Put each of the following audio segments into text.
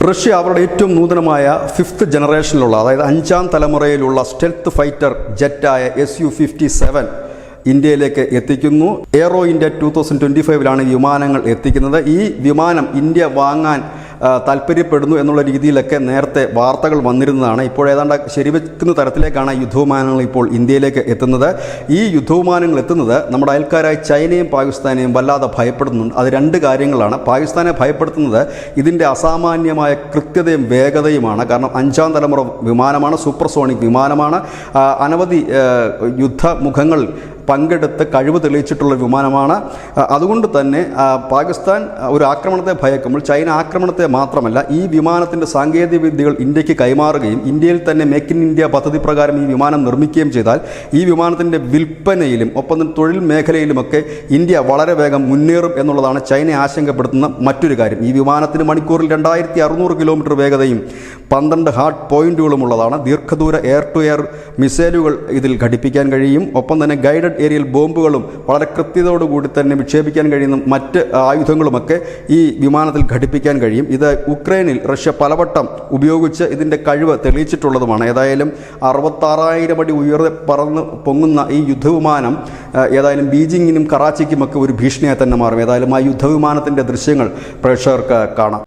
Russia അവരുടെ ഏറ്റവും നൂതനമായ 5th ജനറേഷനിലുള്ള, അതായത് 5ാം തലമുറയിലുള്ള സ്റ്റെൽത്ത് ഫൈറ്റർ ജെറ്റായ Su-57 ഇന്ത്യയിലേക്ക് എത്തിക്കുന്നു. എയ്റോ ഇന്ത്യ 2025 വിമാനങ്ങൾ എത്തിക്കുന്നത്. ഈ വിമാനം ഇന്ത്യ വാങ്ങാൻ താല്പര്യപ്പെടുന്നു എന്നുള്ള രീതിയിലൊക്കെ നേരത്തെ വാർത്തകൾ വന്നിരുന്നതാണ്. ഇപ്പോൾ ഏതാണ്ട് ശരിവെക്കുന്ന തരത്തിലേക്കാണ് യുദ്ധവിമാനങ്ങൾ ഇപ്പോൾ ഇന്ത്യയിലേക്ക് എത്തുന്നത്. ഈ യുദ്ധവിമാനങ്ങൾ എത്തുന്നത് നമ്മുടെ അയൽക്കാരായ ചൈനയും പാകിസ്ഥാനെയും വല്ലാതെ ഭയപ്പെടുന്നുണ്ട്. അത് രണ്ട് കാര്യങ്ങളാണ്. പാകിസ്ഥാനെ ഭയപ്പെടുത്തുന്നത് ഇതിൻ്റെ അസാമാന്യമായ കൃത്യതയും വേഗതയുമാണ്. കാരണം 5ാം തലമുറ വിമാനമാണ്, സൂപ്പർസോണിക് വിമാനമാണ്. അനവധി യുദ്ധമുഖങ്ങൾ പങ്കെടുത്ത് കഴിവ് തെളിയിച്ചിട്ടുള്ള വിമാനമാണ്. അതുകൊണ്ട് തന്നെ പാകിസ്ഥാൻ ഒരു ആക്രമണത്തെ ഭയക്കുമ്പോൾ ചൈന ആക്രമണത്തെ മാത്രമല്ല, ഈ വിമാനത്തിൻ്റെ സാങ്കേതിക വിദ്യകൾ ഇന്ത്യക്ക് കൈമാറുകയും ഇന്ത്യയിൽ തന്നെ മേക്ക് ഇൻ ഇന്ത്യ പദ്ധതി പ്രകാരം ഈ വിമാനം നിർമ്മിക്കുകയും ചെയ്താൽ ഈ വിമാനത്തിൻ്റെ വിൽപ്പനയിലും ഒപ്പം തന്നെ തൊഴിൽ മേഖലയിലുമൊക്കെ ഇന്ത്യ വളരെ വേഗം മുന്നേറും എന്നുള്ളതാണ് ചൈന ആശങ്കപ്പെടുത്തുന്ന മറ്റൊരു കാര്യം. ഈ വിമാനത്തിന് മണിക്കൂറിൽ 2600 കിലോമീറ്റർ വേഗതയും 12 ഹാർഡ് പോയിന്റുകളും ഉള്ളതാണ്. ദീർഘദൂര എയർ ടു എയർ മിസൈലുകൾ ഇതിൽ ഘടിപ്പിക്കാൻ കഴിയും. ഒപ്പം തന്നെ ഗൈഡഡ് ഏരിയൽ ബോംബുകളും വളരെ കൃത്യതയോടുകൂടി തന്നെ വിക്ഷേപിക്കാൻ കഴിയുന്ന മറ്റ് ആയുധങ്ങളുമൊക്കെ ഈ വിമാനത്തിൽ ഘടിപ്പിക്കാൻ കഴിയും. ഇത് ഉക്രൈനിൽ റഷ്യ പലവട്ടം ഉപയോഗിച്ച് ഇതിൻ്റെ കഴിവ് തെളിയിച്ചിട്ടുള്ളതുമാണ്. ഏതായാലും 66,000 അടി ഉയർന്ന് പറന്ന് പൊങ്ങുന്ന ഈ യുദ്ധവിമാനം ഏതായാലും ബീജിങ്ങിനും കറാച്ചിക്കുമൊക്കെ ഒരു ഭീഷണിയായി തന്നെ മാറും. ഏതായാലും ആ യുദ്ധവിമാനത്തിൻ്റെ ദൃശ്യങ്ങൾ പ്രേക്ഷകർക്ക് കാണാം.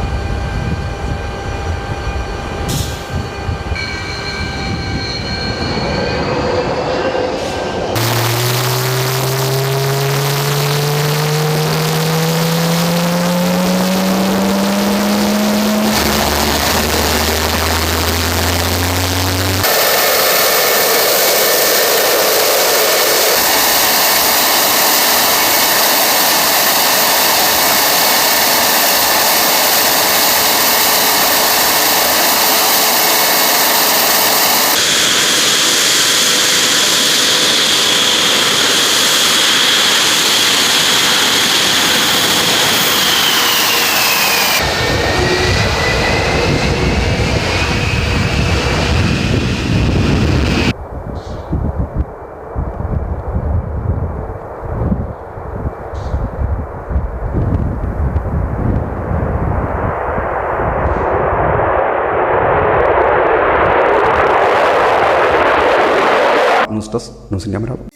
News desk, news India Malayalam.